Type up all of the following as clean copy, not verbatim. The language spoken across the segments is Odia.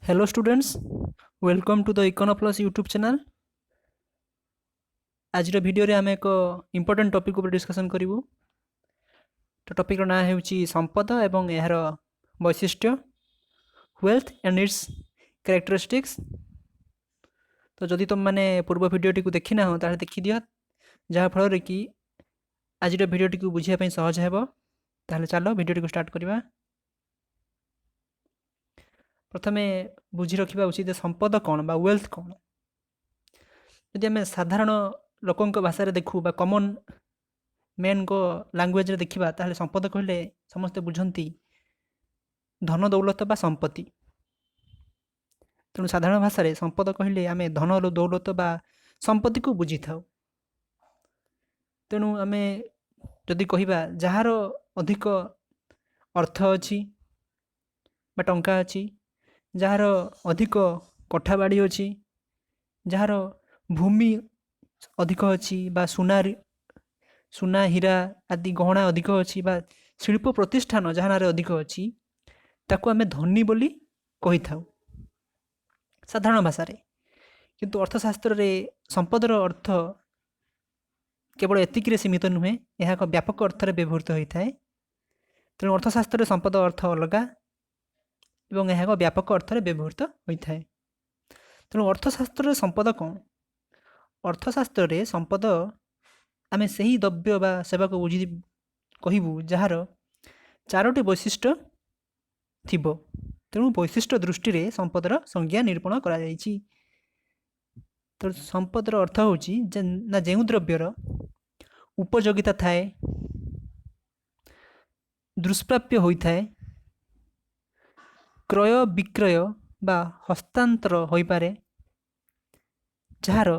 Hello students, welcome to the Econoplus YouTube channel. आज भिडियो रे आम एक इम्पोर्टेंट टॉपिक ऊपर डिस्कशन करूँ। तो टॉपिक ना होची संपद एवं यार वैशिष्ट्य वेल्थ एंड इट्स कैरेक्टरिस्टिक्स। तो जदि तुम मैंने पूर्व भिडियोटी को देखी ना हो ताले देखी दियो, जहाँ फल कि आज भिडियोटी को बुझापी सहज हे। ताले चलो भिडियोटी को स्टार्ट करवा। प्रथमे बुझी रखा उचित संपद कौन बा वेल्थ कौन। यदि आम साधारण लोकों भाषा देखू बा कॉमन मैन को लैंग्वेज देखा ताहले संपद कहले समस्ते बुझंती धन दौलत बा संपत्ति। तेणु साधारण भाषा रे संपद कहले आम धन दौलत बा संपत्ति को बुझी थाउ। तेणु आम जदि कहबा जार अधिक अर्थ अच्छी बा टंका अच्छी, जार अधिक कोठा बाड़ी अच्छी, जार भूमि अधिक अच्छी बा सुना हीरा आदि गहना अधिक अच्छी बा शिल्प प्रतिष्ठान जहाँ अधिक अच्छी, ताको आमे धनी बोली कही थाउ साधारण भाषा रे। किंतु अर्थशास्त्र रे संपदर अर्थ केवल एतिक सीमित नुहे, यह एक व्यापक अर्थ रे व्यवहृत होता है। तेणु अर्थशास्त्र संपद अर्थ अलगा एवं यह एक व्यापक अर्थ रे व्यवहृत होता है। तेणु अर्थशास्त्र संपद कौन? अर्थशास्त्र रे संपद आमे सही द्रव्य बा सेवा को बुझी कहबू जार चारोटी वैशिष्ट्य थिबो। तेणु वैशिष्ट्य दृष्टि रे संपदर संज्ञा निरूपण करा जायछि। तो संपदर अर्थ होछि ना जेउ द्रव्यर उपयोगिता थाए, दुष्प्राप्य होइथाए, क्रय विक्रय बा हस्तांतर होई पारे, जार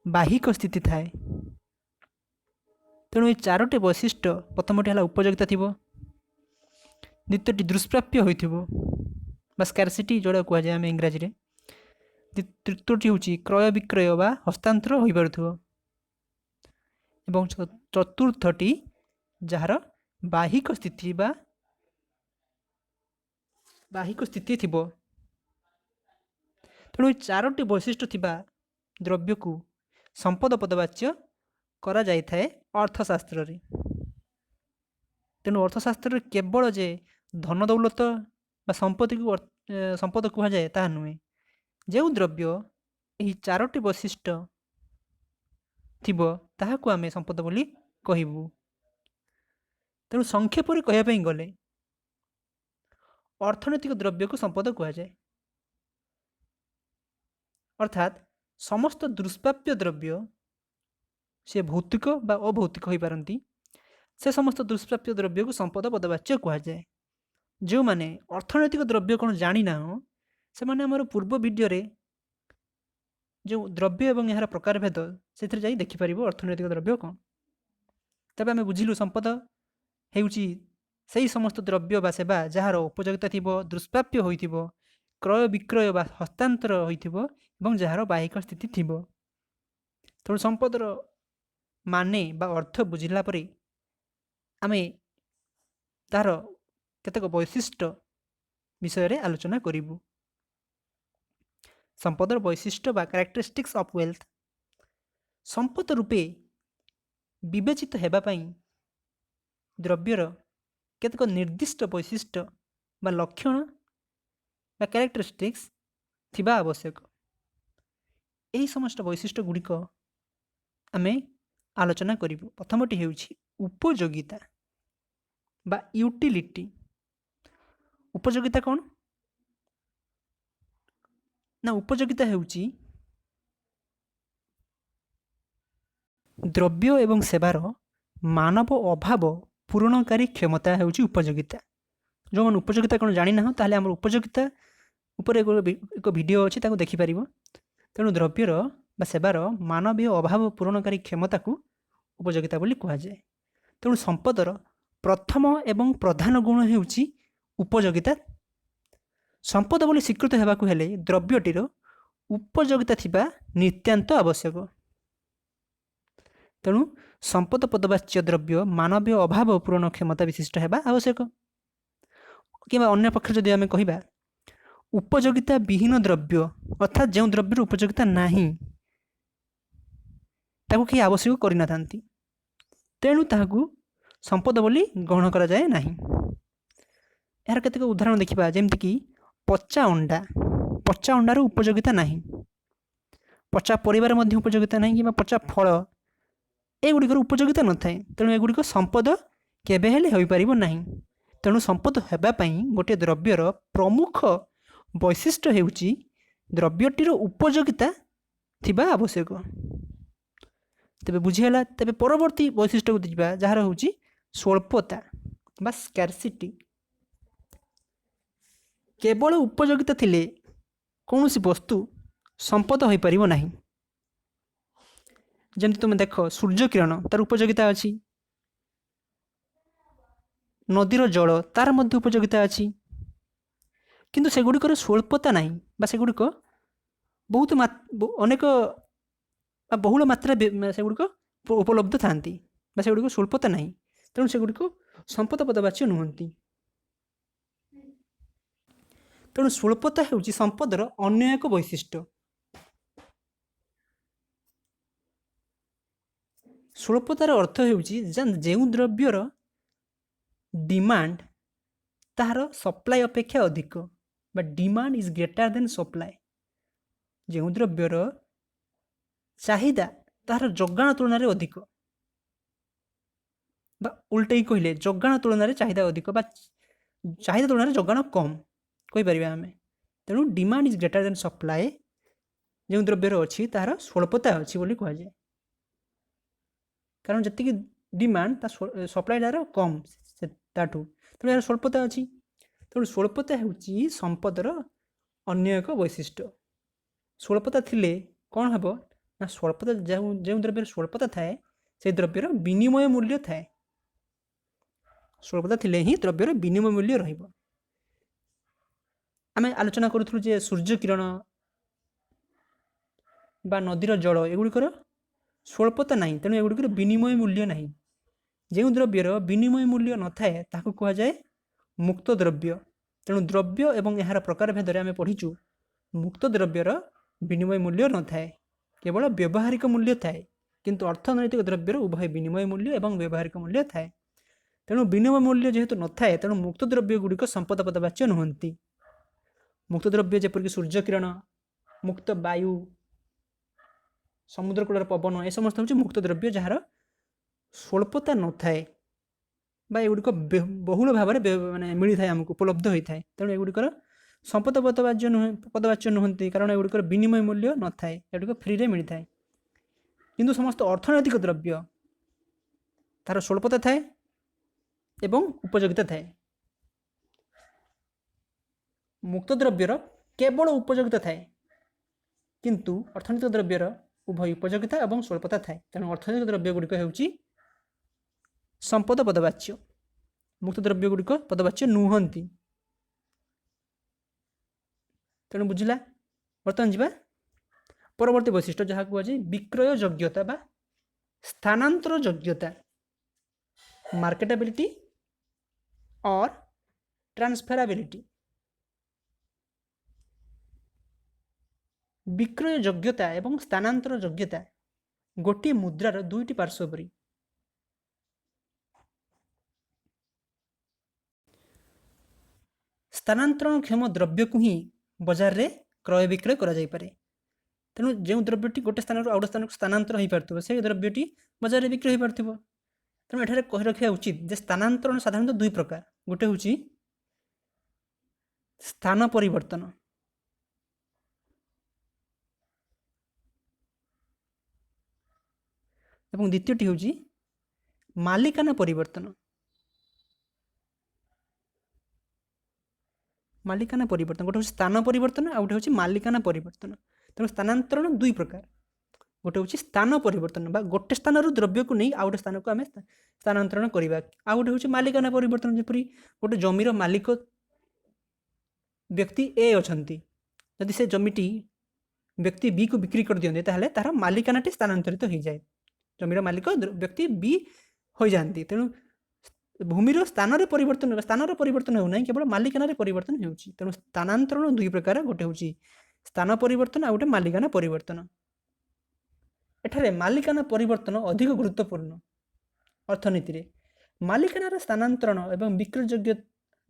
बाहिक स्थिति थाए। तेणु ये चारोटी वैशिष्ट्य प्रथमटी है उपयोगिता थिबो, द्वितीयटी दुष्प्राप्य होइथिबो बा स्कार्सिटी जोड़ा कुआ जाय आमे इंग्रजी रे, तृतीयटी होची क्रय विक्रय बा हस्तांतर होई पारुथिबो, एवं चतुर्थटी जार बाहिक स्थिति बा बाहिक स्थिति थिबो। तेणु चारोटी वैशिष्ट्य थिबा द्रव्य को संपद पदवाच्य करा जाय थाए अर्थशास्त्र रे। तेणु अर्थशास्त्र रे केवल जे धन दौलत बा संपत्ति को संपद कहा जाए ता नुहे, जो द्रव्य यही चारोटी वैशिष्ट्य थिबो ताहाकु आमे संपद बोली कहबू। तेणु संक्षेप रे कहया पई गले अर्थनैतिक द्रव्य को संपद कहा जाए, अर्थात समस्त दुष्प्राप्य द्रव्य से भौतिक बा अभौतिक हो पारती, से समस्त दुष्प्राप्य द्रव्य को संपद पदवाच्य कहा जाए। जो माने अर्थनैतिक द्रव्य कौन जानी ना हो से माने हमर पूर्व वीडियो रे जो द्रव्य एवं यार प्रकार भेद से जाई देखि परिबो अर्थनैतिक द्रव्य कौन। तबे आमे बुझिलु संपद हेउची सही समस्त द्रव्य बा सेवा जार उपयोगिता थिबो, दुष्प्राप्य होइथिबो, क्रय विक्रय बा हस्तांतर होइथिबो एवं जार बाहिक स्थिति थिबो। तेणु संपदर माने बा अर्थ बुझिला परे आमे तार केतक वैशिष्ट्य विषय रे आलोचना करिबु। संपदर वैशिष्ट्य बा कैरेक्टरिस्टिक्स ऑफ वेल्थ संपद रूपे विवेचित हेबा पई द्रव्यर केतक निर्दिष्ट वैशिष्ट्य बा लक्षण बा कैरेक्टरिस्टिक्स थिबा आवश्यक। एही समस्त वैशिष्ट्य गुड़िक आमे आलोचना करिबु। प्रथमटी हेउछि उपयोगिता बा यूटिलिटी। उपयोगिता कौन ना उपयोगिता हेउछि द्रव्य एवं सेवार मानव अभाव पूरणकारी क्षमता हेउछि उपयोगिता। जो मन उपयोगिता कौन जानी ना ताहले हमर उपयोगिता ऊपर एक वीडियो अछि ताको देखि परिबो। तेणु द्रव्यर बा सेवार मानवीय अभाव पूरणकारी क्षमता को उपयोगिता बोली कहा जाए। तेणु संपदर प्रथम एवं प्रधान गुण हेउछि उपयोगिता। संपद बोली स्वीकृत हेबाकु हेले द्रव्यटीर उपयोगिता थिबा नित्यांत आवश्यक। तेणु संपद पदवाच्य द्रव्य मानवीय अभाव पूरण क्षमता विशिष्ट हेबा आवश्यक। कि अन्य पक्ष जदि आमे कहिबा ଉପଯୋଗିତା ବିହୀନ ଦ୍ରବ୍ୟ ଅର୍ଥାତ୍ ଯେଉଁ ଦ୍ରବ୍ୟର ଉପଯୋଗିତା ନାହିଁ ତାକୁ କେହି ଆବଶ୍ୟକ କରିନଥାନ୍ତି, ତେଣୁ ତାହାକୁ ସମ୍ପଦ ବୋଲି ଗ୍ରହଣ କରାଯାଏ ନାହିଁ। ଏହାର କେତେକ ଉଦାହରଣ ଦେଖିବା, ଯେମିତିକି ପଚା ଅଣ୍ଡା। ପଚା ଅଣ୍ଡାର ଉପଯୋଗିତା ନାହିଁ, ପଚା ପରିବାର ମଧ୍ୟ ଉପଯୋଗିତା ନାହିଁ, କିମ୍ବା ପଚା ଫଳ, ଏଗୁଡ଼ିକର ଉପଯୋଗିତା ନଥାଏ, ତେଣୁ ଏଗୁଡ଼ିକ ସମ୍ପଦ କେବେ ହେଲେ ହୋଇପାରିବ ନାହିଁ। ତେଣୁ ସମ୍ପଦ ହେବା ପାଇଁ ଗୋଟିଏ ଦ୍ରବ୍ୟର ପ୍ରମୁଖ ବୈଶିଷ୍ଟ୍ୟ ହେଉଛି ଦ୍ରବ୍ୟଟିର ଉପଯୋଗିତା ଥିବା ଆବଶ୍ୟକ। ତେବେ ବୁଝିଗଲା। ତେବେ ପରବର୍ତ୍ତୀ ବୈଶିଷ୍ଟ୍ୟକୁ ଯିବା, ଯାହାର ହେଉଛି ସ୍ୱଳ୍ପତା ବା ସ୍କାର୍ସିଟି। କେବଳ ଉପଯୋଗିତା ଥିଲେ କୌଣସି ବସ୍ତୁ ସମ୍ପଦ ହୋଇପାରିବ ନାହିଁ। ଯେମିତି ତୁମେ ଦେଖ, ସୂର୍ଯ୍ୟକିରଣ ତାର ଉପଯୋଗିତା ଅଛି, ନଦୀର ଜଳ ତାର ମଧ୍ୟ ଉପଯୋଗିତା ଅଛି, କିନ୍ତୁ ସେଗୁଡ଼ିକର ସ୍ୱଳ୍ପତା ନାହିଁ, ବା ସେଗୁଡ଼ିକ ବହୁତ ଅନେକ ବା ବହୁଳ ମାତ୍ରାରେ ସେଗୁଡ଼ିକ ଉପଲବ୍ଧ ଥାନ୍ତି, ବା ସେଗୁଡ଼ିକ ସ୍ୱଳ୍ପତା ନାହିଁ, ତେଣୁ ସେଗୁଡ଼ିକ ସମ୍ପଦ ପଦବାଚ୍ୟ ନୁହନ୍ତି। ତେଣୁ ସ୍ୱଳ୍ପତା ହେଉଛି ସମ୍ପଦର ଅନ୍ୟ ଏକ ବୈଶିଷ୍ଟ୍ୟ। ସ୍ୱଳ୍ପତାର ଅର୍ଥ ହେଉଛି ଯେଉଁ ଦ୍ରବ୍ୟର ଡିମାଣ୍ଡ ତାହାର ସପ୍ଲାଏ ଅପେକ୍ଷା ଅଧିକ, ବା demand is greater then supply. ଯେଉଁ ଦ୍ରବ୍ୟର ଚାହିଦା ତାହାର ଯୋଗାଣ ତୁଳନାରେ ଅଧିକ, ବା ଉଲ୍ଟେଇ କହିଲେ ଯୋଗାଣ ତୁଳନାରେ ଚାହିଦା ଅଧିକ, ବା ଚାହିଦା ତୁଳନାରେ ଯୋଗାଣ କମ୍ କହିପାରିବା ଆମେ। ତେଣୁ demand is greater then supply, ଯେଉଁ ଦ୍ରବ୍ୟର ଅଛି ତାହାର ସ୍ୱଳ୍ପତା ଅଛି ବୋଲି କୁହାଯାଏ। କାରଣ ଯେତିକି ଡିମାଣ୍ଡ ତା ସପ୍ଲାଏ ତାର କମ୍ ତାଠୁ, ତେଣୁ ଏହାର ସ୍ୱଳ୍ପତା ଅଛି। ତେଣୁ ସ୍ୱଳ୍ପତା ହେଉଛି ସମ୍ପଦର ଅନ୍ୟ ଏକ ବୈଶିଷ୍ଟ୍ୟ। ସ୍ୱଳ୍ପତା ଥିଲେ କ'ଣ ହେବ ନା, ସ୍ୱଳ୍ପତା ଯେଉଁ ଦ୍ରବ୍ୟର ସ୍ୱଳ୍ପତା ଥାଏ ସେହି ଦ୍ରବ୍ୟର ବିନିମୟ ମୂଲ୍ୟ ଥାଏ। ସ୍ୱଳ୍ପତା ଥିଲେ ହିଁ ଦ୍ରବ୍ୟର ବିନିମୟ ମୂଲ୍ୟ ରହିବ। ଆମେ ଆଲୋଚନା କରୁଥିଲୁ ଯେ ସୂର୍ଯ୍ୟକିରଣ ବା ନଦୀର ଜଳ ଏଗୁଡ଼ିକର ସ୍ୱଳ୍ପତା ନାହିଁ, ତେଣୁ ଏଗୁଡ଼ିକର ବିନିମୟ ମୂଲ୍ୟ ନାହିଁ। ଯେଉଁ ଦ୍ରବ୍ୟର ବିନିମୟ ମୂଲ୍ୟ ନଥାଏ ତାହାକୁ କୁହାଯାଏ ମୁକ୍ତ ଦ୍ରବ୍ୟ। ତେଣୁ ଦ୍ରବ୍ୟ ଏବଂ ଏହାର ପ୍ରକାର ଭେଦରେ ଆମେ ପଢ଼ିଛୁ, ମୁକ୍ତ ଦ୍ରବ୍ୟର ବିନିମୟ ମୂଲ୍ୟ ନଥାଏ, କେବଳ ବ୍ୟବହାରିକ ମୂଲ୍ୟ ଥାଏ, କିନ୍ତୁ ଅର୍ଥନୈତିକ ଦ୍ରବ୍ୟର ଉଭୟ ବିନିମୟ ମୂଲ୍ୟ ଏବଂ ବ୍ୟବହାରିକ ମୂଲ୍ୟ ଥାଏ। ତେଣୁ ବିନିମୟ ମୂଲ୍ୟ ଯେହେତୁ ନଥାଏ, ତେଣୁ ମୁକ୍ତ ଦ୍ରବ୍ୟ ଗୁଡ଼ିକ ସମ୍ପଦ ପଦବାଚ୍ୟ ନୁହନ୍ତି। ମୁକ୍ତ ଦ୍ରବ୍ୟ ଯେପରିକି ସୂର୍ଯ୍ୟକିରଣ, ମୁକ୍ତ ବାୟୁ, ସମୁଦ୍ର କୂଳର ପବନ, ଏ ସମସ୍ତ ହେଉଛି ମୁକ୍ତ ଦ୍ରବ୍ୟ ଯାହାର ସ୍ୱଳ୍ପତା ନଥାଏ, ବା ଏଗୁଡ଼ିକ ବହୁଳ ଭାବରେ ମିଳିଥାଏ, ଆମକୁ ଉପଲବ୍ଧ ହୋଇଥାଏ। ତେଣୁ ଏଗୁଡ଼ିକର ସମ୍ପଦ ପଦବାଚ୍ୟ ନୁହନ୍ତି, କାରଣ ଏଗୁଡ଼ିକର ବିନିମୟ ମୂଲ୍ୟ ନଥାଏ, ଏଗୁଡ଼ିକ ଫ୍ରିରେ ମିଳିଥାଏ। କିନ୍ତୁ ସମସ୍ତ ଅର୍ଥନୈତିକ ଦ୍ରବ୍ୟ ତାର ସ୍ୱଳ୍ପତା ଥାଏ ଏବଂ ଉପଯୋଗିତା ଥାଏ। ମୁକ୍ତ ଦ୍ରବ୍ୟର କେବଳ ଉପଯୋଗିତା ଥାଏ, କିନ୍ତୁ ଅର୍ଥନୈତିକ ଦ୍ରବ୍ୟର ଉଭୟ ଉପଯୋଗିତା ଏବଂ ସ୍ୱଳ୍ପତା ଥାଏ। ତେଣୁ ଅର୍ଥନୈତିକ ଦ୍ରବ୍ୟ ଗୁଡ଼ିକ ହେଉଛି ସମ୍ପଦ ପଦବାଚ୍ୟ, ମୁକ୍ତ ଦ୍ରବ୍ୟ ଗୁଡ଼ିକ ପଦବାଚ୍ୟ ନୁହନ୍ତି। ତେଣୁ ବୁଝିଲା। ବର୍ତ୍ତମାନ ଯିବା ପରବର୍ତ୍ତୀ ବୈଶିଷ୍ଟ୍ୟ, ଯାହାକୁ କୁହାଯାଏ ବିକ୍ରୟ ଯୋଗ୍ୟତା ବା ସ୍ଥାନାନ୍ତର ଯୋଗ୍ୟତା, ମାର୍କେଟାବିଲିଟି ଅର୍ ଟ୍ରାନ୍ସଫେରାବିଲିଟି। ବିକ୍ରୟ ଯୋଗ୍ୟତା ଏବଂ ସ୍ଥାନାନ୍ତର ଯୋଗ୍ୟତା ଗୋଟିଏ ମୁଦ୍ରାର ଦୁଇଟି ପାର୍ଶ୍ୱ ପରି। ସ୍ଥାନାନ୍ତରଣକ୍ଷମ ଦ୍ରବ୍ୟକୁ ହିଁ ବଜାରରେ କ୍ରୟ ବିକ୍ରୟ କରାଯାଇପାରେ। ତେଣୁ ଯେଉଁ ଦ୍ରବ୍ୟଟି ଗୋଟେ ସ୍ଥାନରୁ ଆଉ ଗୋଟେ ସ୍ଥାନକୁ ସ୍ଥାନାନ୍ତର ହୋଇପାରୁଥିବ, ସେହି ଦ୍ରବ୍ୟଟି ବଜାରରେ ବିକ୍ରୟ ହୋଇପାରୁଥିବ। ତେଣୁ ଏଠାରେ କହି ରଖିବା ଉଚିତ ଯେ ସ୍ଥାନାନ୍ତରଣ ସାଧାରଣତଃ ଦୁଇ ପ୍ରକାର। ଗୋଟେ ହେଉଛି ସ୍ଥାନ ପରିବର୍ତ୍ତନ, ଏବଂ ଦ୍ୱିତୀୟଟି ହେଉଛି ମାଲିକାନା ପରିବର୍ତ୍ତନ। ମାଲିକାନା ପରିବର୍ତ୍ତନ ଗୋଟେ ହେଉଛି ସ୍ଥାନ ପରିବର୍ତ୍ତନ, ଆଉ ଗୋଟେ ହେଉଛି ମାଲିକାନା ପରିବର୍ତ୍ତନ। ତେଣୁ ସ୍ଥାନାନ୍ତରଣ ଦୁଇ ପ୍ରକାର। ଗୋଟେ ହେଉଛି ସ୍ଥାନ ପରିବର୍ତ୍ତନ, ବା ଗୋଟେ ସ୍ଥାନରୁ ଦ୍ରବ୍ୟକୁ ନେଇ ଆଉ ଗୋଟେ ସ୍ଥାନକୁ ଆମେ ସ୍ଥାନାନ୍ତରଣ କରିବା। ଆଉ ଗୋଟେ ହେଉଛି ମାଲିକାନା ପରିବର୍ତ୍ତନ, ଯେପରି ଗୋଟେ ଜମିର ମାଲିକ ବ୍ୟକ୍ତି ଏ ଅଛନ୍ତି, ଯଦି ସେ ଜମିଟି ବ୍ୟକ୍ତି ବି କୁ ବିକ୍ରି କରିଦିଅନ୍ତି, ତାହେଲେ ତାହାର ମାଲିକାନାଟି ସ୍ଥାନାନ୍ତରିତ ହୋଇଯାଏ, ଜମିର ମାଲିକ ବ୍ୟକ୍ତି ବି ହୋଇଯାଆନ୍ତି। ତେଣୁ ଭୂମିର ସ୍ଥାନରେ ପରିବର୍ତ୍ତନ ହେଉନାହିଁ, କେବଳ ମାଲିକାନାରେ ପରିବର୍ତ୍ତନ ହେଉଛି। ତେଣୁ ସ୍ଥାନାନ୍ତରଣ ଦୁଇ ପ୍ରକାର, ଗୋଟେ ହେଉଛି ସ୍ଥାନ ପରିବର୍ତ୍ତନ ଆଉ ଗୋଟେ ମାଲିକାନା ପରିବର୍ତ୍ତନ। ଏଠାରେ ମାଲିକାନା ପରିବର୍ତ୍ତନ ଅଧିକ ଗୁରୁତ୍ୱପୂର୍ଣ୍ଣ ଅର୍ଥନୀତିରେ। ମାଲିକାନାର ସ୍ଥାନାନ୍ତରଣ ଏବଂ ବିକ୍ରୟଯୋଗ୍ୟ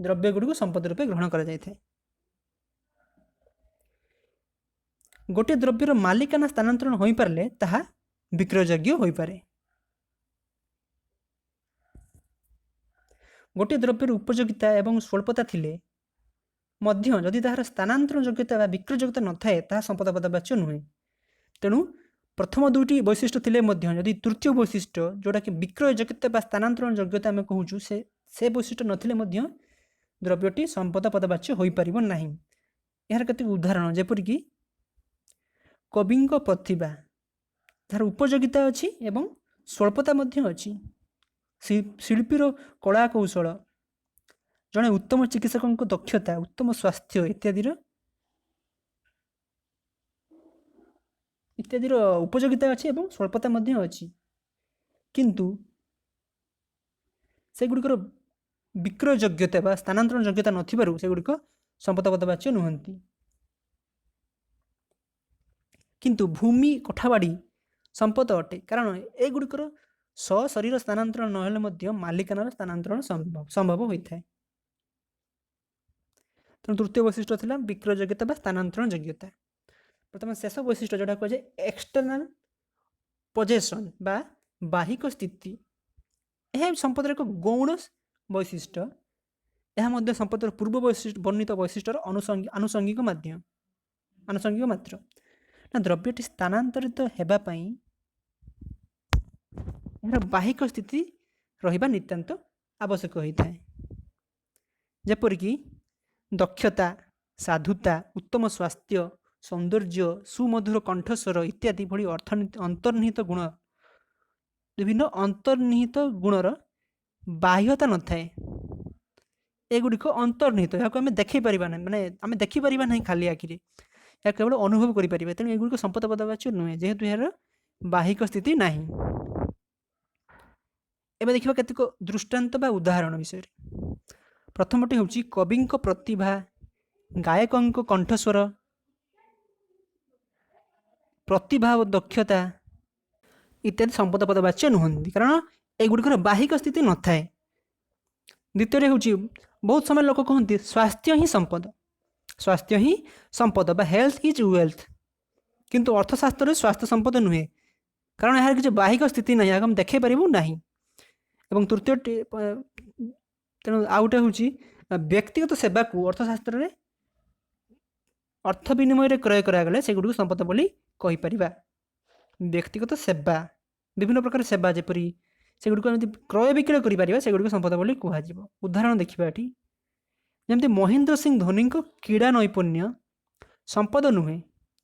ଦ୍ରବ୍ୟଗୁଡ଼ିକୁ ସମ୍ପଦ ରୂପେ ଗ୍ରହଣ କରାଯାଇଥାଏ। ଗୋଟିଏ ଦ୍ରବ୍ୟର ମାଲିକାନା ସ୍ଥାନାନ୍ତରଣ ହୋଇପାରିଲେ ତାହା ବିକ୍ରୟଯୋଗ୍ୟ ହୋଇପାରେ। ଗୋଟିଏ ଦ୍ରବ୍ୟର ଉପଯୋଗିତା ଏବଂ ସ୍ୱଳ୍ପତା ଥିଲେ ମଧ୍ୟ ଯଦି ତାହାର ସ୍ଥାନାନ୍ତରଣ ଯୋଗ୍ୟତା ବା ବିକ୍ରୟ ଯୋଗ୍ୟତା ନଥାଏ ତାହା ସମ୍ପଦ ପଦବାଚ୍ୟ ନୁହେଁ। ତେଣୁ ପ୍ରଥମ ଦୁଇଟି ବୈଶିଷ୍ଟ୍ୟ ଥିଲେ ମଧ୍ୟ ଯଦି ତୃତୀୟ ବୈଶିଷ୍ଟ୍ୟ ଯେଉଁଟାକି ବିକ୍ରୟ ଯୋଗ୍ୟତା ବା ସ୍ଥାନାନ୍ତରଣ ଯୋଗ୍ୟତା ଆମେ କହୁଛୁ ସେ ବୈଶିଷ୍ଟ୍ୟ ନଥିଲେ ମଧ୍ୟ ଦ୍ରବ୍ୟଟି ସମ୍ପଦ ପଦବାଚ୍ୟ ହୋଇପାରିବ ନାହିଁ। ଏହାର କେତେକ ଉଦାହରଣ ଯେପରିକି କବିଙ୍କ ପ୍ରତିଭା, ଯାହାର ଉପଯୋଗିତା ଅଛି ଏବଂ ସ୍ୱଳ୍ପତା ମଧ୍ୟ ଅଛି। ଶିଳ୍ପୀର କଳା କୌଶଳ, ଜଣେ ଉତ୍ତମ ଚିକିତ୍ସକଙ୍କ ଦକ୍ଷତା, ଉତ୍ତମ ସ୍ୱାସ୍ଥ୍ୟ ଇତ୍ୟାଦିର ଉପଯୋଗିତା ଅଛି ଏବଂ ସ୍ୱଳ୍ପତା ମଧ୍ୟ ଅଛି, କିନ୍ତୁ ସେଗୁଡ଼ିକର ବିକ୍ରୟ ଯୋଗ୍ୟତା ବା ସ୍ଥାନାନ୍ତରଣ ଯୋଗ୍ୟତା ନଥିବାରୁ ସେଗୁଡ଼ିକ ସମ୍ପଦ ପଦବାଚ୍ୟ ନୁହନ୍ତି। କିନ୍ତୁ ଭୂମି, କୋଠାବାଡ଼ି ସମ୍ପଦ ଅଟେ, କାରଣ ଏଗୁଡ଼ିକର ସଶରୀର ସ୍ଥାନାନ୍ତରଣ ନହେଲେ ମଧ୍ୟ ମାଲିକାନାର ସ୍ଥାନାନ୍ତରଣ ସମ୍ଭବ ହୋଇଥାଏ। ତେଣୁ ତୃତୀୟ ବୈଶିଷ୍ଟ୍ୟ ଥିଲା ବିକ୍ରୟ ଯୋଗ୍ୟତା ବା ସ୍ଥାନାନ୍ତରଣ ଯୋଗ୍ୟତା। ପ୍ରଥମେ ଶେଷ ବୈଶିଷ୍ଟ୍ୟ ଯେଉଁଟା କୁହାଯାଏ ଏକ୍ସଟର୍ନାଲ ପଜେସନ୍ ବା ବାହିକ ସ୍ଥିତି। ଏହା ସମ୍ପଦର ଏକ ଗୌଣ ବୈଶିଷ୍ଟ୍ୟ। ଏହା ମଧ୍ୟ ସମ୍ପଦର ପୂର୍ବ ବର୍ଣ୍ଣିତ ବୈଶିଷ୍ଟ୍ୟର ଆନୁଷଙ୍ଗିକ ମାତ୍ର। ନା ଦ୍ରବ୍ୟଟି ସ୍ଥାନାନ୍ତରିତ ହେବା ପାଇଁ ଏହାର ବାହିକ ସ୍ଥିତି ରହିବା ନିତାନ୍ତ ଆବଶ୍ୟକ ହୋଇଥାଏ। ଯେପରିକି ଦକ୍ଷତା, ସାଧୁତା, ଉତ୍ତମ ସ୍ୱାସ୍ଥ୍ୟ, ସୌନ୍ଦର୍ଯ୍ୟ, ସୁମଧୁର କଣ୍ଠସ୍ୱର ଇତ୍ୟାଦି ଭଳି ଅନ୍ତର୍ନିହିତ ଗୁଣ, ବିଭିନ୍ନ ଅନ୍ତର୍ନିହିତ ଗୁଣର ବାହ୍ୟତା ନଥାଏ। ଏଗୁଡ଼ିକ ଅନ୍ତର୍ନିହିତ, ଏହାକୁ ଆମେ ଦେଖିପାରିବା ନାହିଁ, ମାନେ ଆମେ ଦେଖିପାରିବା ନାହିଁ ଖାଲି ଆଖିରେ, ଏହା କେବଳ ଅନୁଭବ କରିପାରିବା। ତେଣୁ ଏଗୁଡ଼ିକ ସମ୍ପଦ ପଦବାଚ୍ୟ ନୁହେଁ, ଯେହେତୁ ଏହାର ବାହିକ ସ୍ଥିତି ନାହିଁ। ଏବେ ଦେଖିବା କେତେକ ଦୃଷ୍ଟାନ୍ତ ବା ଉଦାହରଣ ବିଷୟରେ। ପ୍ରଥମଟି ହେଉଛି କବିଙ୍କ ପ୍ରତିଭା, ଗାୟକଙ୍କ କଣ୍ଠସ୍ୱର, ପ୍ରତିଭା ଓ ଦକ୍ଷତା ଇତ୍ୟାଦି ସମ୍ପଦ ପଦବାଚ୍ୟ ନୁହନ୍ତି, କାରଣ ଏଗୁଡ଼ିକର ବାହିକ ସ୍ଥିତି ନଥାଏ। ଦ୍ୱିତୀୟରେ ହେଉଛି ବହୁତ ସମୟ ଲୋକ କହନ୍ତି ସ୍ୱାସ୍ଥ୍ୟ ହିଁ ସମ୍ପଦ, ସ୍ୱାସ୍ଥ୍ୟ ହିଁ ସମ୍ପଦ ବା ହେଲ୍ଥ ଇଜ୍ ୱେଲ୍ଥ। କିନ୍ତୁ ଅର୍ଥଶାସ୍ତ୍ରରେ ସ୍ୱାସ୍ଥ୍ୟ ସମ୍ପଦ ନୁହେଁ, କାରଣ ଏହାର କିଛି ବାହିକ ସ୍ଥିତି ନାହିଁ, ଏହାକୁ ଆମେ ଦେଖାଇ ପାରିବୁ ନାହିଁ। ଏବଂ ତୃତୀୟଟି, ତେଣୁ ଆଉ ଗୋଟେ ହେଉଛି ବ୍ୟକ୍ତିଗତ ସେବାକୁ ଅର୍ଥଶାସ୍ତ୍ରରେ ଅର୍ଥ ବିନିମୟରେ କ୍ରୟ କରାଗଲେ ସେଗୁଡ଼ିକୁ ସମ୍ପଦ ବୋଲି କହିପାରିବା। ବ୍ୟକ୍ତିଗତ ସେବା, ବିଭିନ୍ନ ପ୍ରକାର ସେବା ଯେପରି ସେଗୁଡ଼ିକୁ ଆମେ ଯଦି କ୍ରୟ ବିକ୍ରୟ କରିପାରିବା ସେଗୁଡ଼ିକୁ ସମ୍ପଦ ବୋଲି କୁହାଯିବ। ଉଦାହରଣ ଦେଖିବା ଏଠି, ଯେମିତି ମହେନ୍ଦ୍ର ସିଂ ଧୋନିଙ୍କ କ୍ରୀଡ଼ା ନୈପୁଣ୍ୟ ସମ୍ପଦ ନୁହେଁ।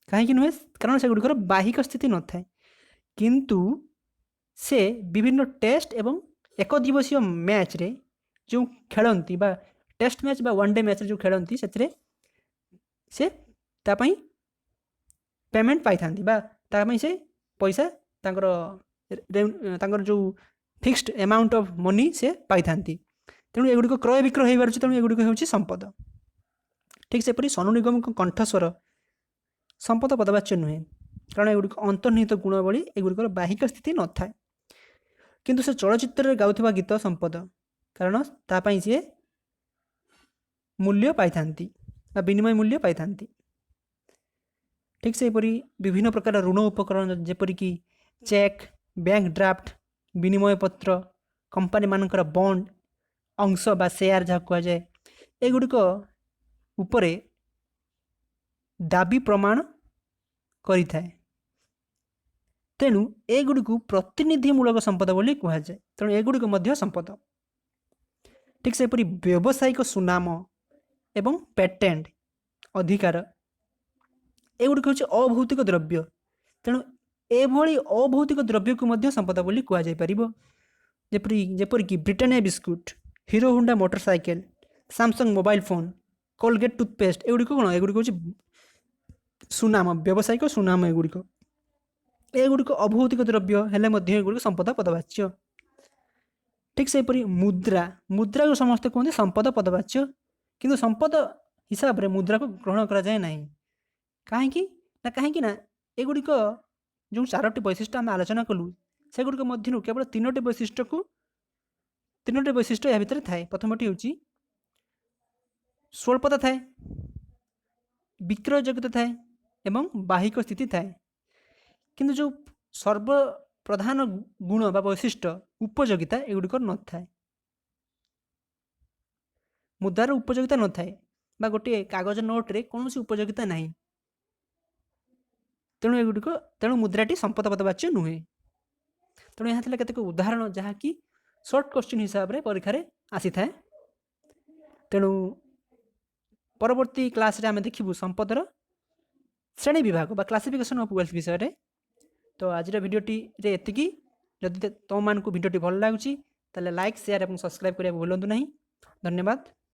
କାହିଁକି ନୁହେଁ? କାରଣ ସେଗୁଡ଼ିକର ବାହିକ ସ୍ଥିତି ନଥାଏ, କିନ୍ତୁ ସେ ବିଭିନ୍ନ ଟେଷ୍ଟ ଏବଂ ଏକ ଦିବସୀୟ ମ୍ୟାଚ୍ରେ ଯେଉଁ ଖେଳନ୍ତି ବା ଟେଷ୍ଟ ମ୍ୟାଚ୍ ବା ୱାନ୍ ଡେ ମ୍ୟାଚ୍ରେ ଯେଉଁ ଖେଳନ୍ତି ସେଥିରେ ସେ ତା ପାଇଁ ପେମେଣ୍ଟ ପାଇଥାନ୍ତି ବା ତା ପାଇଁ ସେ ପଇସା ତାଙ୍କର ଯେଉଁ ଫିକ୍ସଡ ଆମାଉଣ୍ଟ ଅଫ୍ ମନି ସେ ପାଇଥାନ୍ତି। ତେଣୁ ଏଗୁଡ଼ିକ କ୍ରୟ ବିକ୍ରୟ ହୋଇପାରୁଛି, ତେଣୁ ଏଗୁଡ଼ିକ ହେଉଛି ସମ୍ପଦ। ଠିକ୍ ସେପରି ସୋନୁ ନିଗମଙ୍କ କଣ୍ଠସ୍ୱର ସମ୍ପଦ ପଦବାଚ୍ୟ ନୁହେଁ, କାରଣ ଏଗୁଡ଼ିକ ଅନ୍ତର୍ନିହିତ ଗୁଣ ଭଳି ଏଗୁଡ଼ିକର ବାହିକ ସ୍ଥିତି ନଥାଏ। କିନ୍ତୁ ସେ ଚଳଚ୍ଚିତ୍ରରେ ଗାଉଥିବା ଗୀତ ସମ୍ପଦ, କାରଣ ତା ପାଇଁ ସିଏ ମୂଲ୍ୟ ପାଇଥାନ୍ତି ବା ବିନିମୟ ମୂଲ୍ୟ ପାଇଥାନ୍ତି। ଠିକ୍ ସେହିପରି ବିଭିନ୍ନ ପ୍ରକାର ଋଣ ଉପକରଣ ଯେପରିକି ଚେକ୍, ବ୍ୟାଙ୍କ ଡ୍ରାଫ୍ଟ, ବିନିମୟ ପତ୍ର, କମ୍ପାନୀମାନଙ୍କର ବଣ୍ଡ, ଅଂଶ ବା ସେୟାର ଯାହା କୁହାଯାଏ, ଏଗୁଡ଼ିକ ଉପରେ ଦାବି ପ୍ରମାଣ କରିଥାଏ। ତେଣୁ ଏଗୁଡ଼ିକୁ ପ୍ରତିନିଧିମୂଳକ ସମ୍ପଦ ବୋଲି କୁହାଯାଏ। ତେଣୁ ଏଗୁଡ଼ିକ ମଧ୍ୟ ସମ୍ପଦ। ଠିକ୍ ସେହିପରି ବ୍ୟବସାୟିକ ସୁନାମ ଏବଂ ପେଟେଣ୍ଟ ଅଧିକାର, ଏଗୁଡ଼ିକ ହେଉଛି ଅଭୌତିକ ଦ୍ରବ୍ୟ। ତେଣୁ ଏଭଳି ଅଭୌତିକ ଦ୍ରବ୍ୟକୁ ମଧ୍ୟ ସମ୍ପଦ ବୋଲି କୁହାଯାଇପାରିବ। ଯେପରିକି Britannia biscuit, hero Honda motor cycle, Samsung mobile phone, Colgate toothpaste, ଏଗୁଡ଼ିକ କ'ଣ? ଏଗୁଡ଼ିକ ହେଉଛି ସୁନାମ, ବ୍ୟବସାୟିକ ସୁନାମ। ଏଗୁଡ଼ିକ ଅଭୌତିକ ଦ୍ରବ୍ୟ ହେଲେ ମଧ୍ୟ ଏଗୁଡ଼ିକ ସମ୍ପଦ ପଦବାଚ୍ୟ। ठीक सेपरी मुद्रा मुद्रा को समस्ते कहते संपद पदवाच्य किंतु संपद हिसाब से मुद्रा को ग्रहण करा जाए नहीं कहीं एगुड़िक जो 4टी वैशिष्ट्य आम आलोचना कलु सेगुड़िक मध्य केवल 3टी वैशिष्ट्य या भितर थाए। प्रथमटी हूँ स्वल्पता थाए, विक्रय योग्यता थाए एवं बाहिक स्थिति थाए किंतु जो सर्वप्रधान गुण बा वैशिष्ट्य उपयोगिता एगुड़िक न थाए। मुद्रार उपयोगिता न थाए बा गोटे कागज नोट रे कौन उपयोगिता नहीं तेणु एगुड़िक तेणु मुद्राटी संपद पदवाच्य नुहे। तेणु यहाँ था केतेक उदाहरण जहाँकि सर्ट क्वेश्चन हिसाब से परीक्षा आसी थाए। तेणु परवर्ती क्लास रे आम देखिबु संपदर श्रेणी विभाग बा क्लासिफिकेशन ऑफ वेल्थ विषय रे। तो आज भिडियोटी रे एतिकी। जदि तुम मानक भिडियोटी भल लगुच ताले लाइक शेयर और सब्सक्राइब करने भूलु नहीं। धन्यवाद।